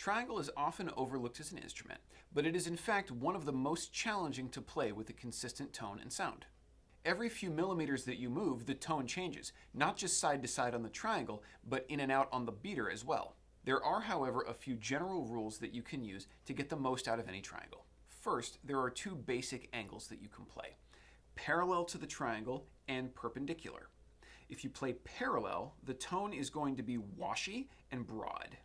triangle is often overlooked as an instrument, but it is in fact one of the most challenging to play with a consistent tone and sound. Every few millimeters that you move, the tone changes, not just side to side on the triangle, but in and out on the beater as well. There are, however, a few general rules that you can use to get the most out of any triangle. First, there are two basic angles that you can play: parallel to the triangle and perpendicular. If you play parallel, the tone is going to be washy and broad.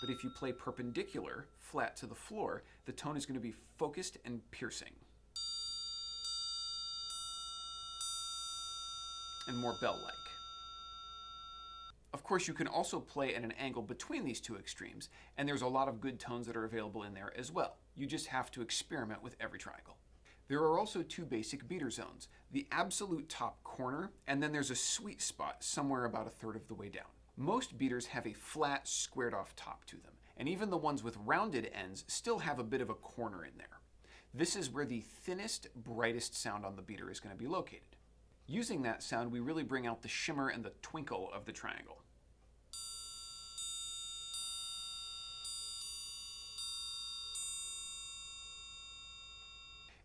But if you play perpendicular, flat to the floor, the tone is going to be focused and piercing. And more bell-like. Of course, you can also play at an angle between these two extremes, and there's a lot of good tones that are available in there as well. You just have to experiment with every triangle. There are also two basic beater zones: the absolute top corner, and then there's a sweet spot somewhere about a third of the way down. Most beaters have a flat, squared-off top to them, and even the ones with rounded ends still have a bit of a corner in there. This is where the thinnest, brightest sound on the beater is going to be located. Using that sound, we really bring out the shimmer and the twinkle of the triangle.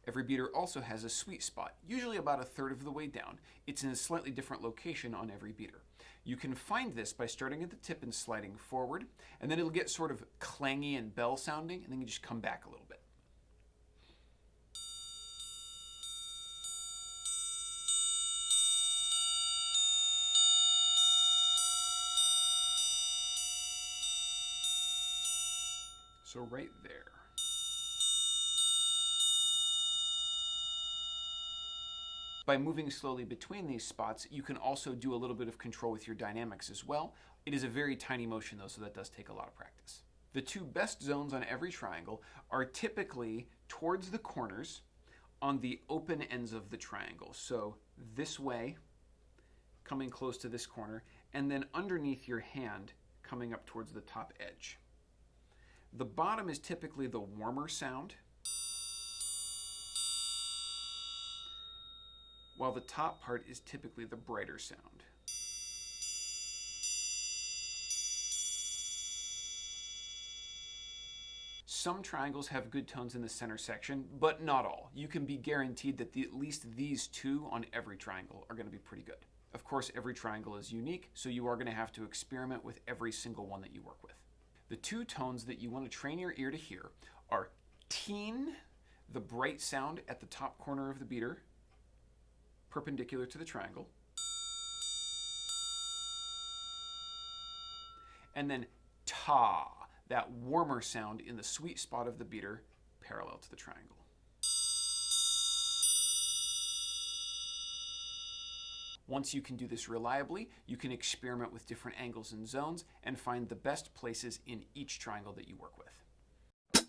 Every beater also has a sweet spot, usually about a third of the way down. It's in a slightly different location on every beater. You can find this by starting at the tip and sliding forward, and then it'll get sort of clangy and bell sounding, and then you just come back a little bit. So right there. By moving slowly between these spots, you can also do a little bit of control with your dynamics as well. It is a very tiny motion though, so that does take a lot of practice. The two best zones on every triangle are typically towards the corners on the open ends of the triangle. So this way, coming close to this corner, and then underneath your hand, coming up towards the top edge. The bottom is typically the warmer sound, while the top part is typically the brighter sound. Some triangles have good tones in the center section, but not all. You can be guaranteed that at least these two on every triangle are going to be pretty good. Of course, every triangle is unique, so you are going to have to experiment with every single one that you work with. The two tones that you want to train your ear to hear are teen, the bright sound at the top corner of the beater, perpendicular to the triangle, and then ta, that warmer sound in the sweet spot of the beater, parallel to the triangle. Once you can do this reliably, you can experiment with different angles and zones and find the best places in each triangle that you work with.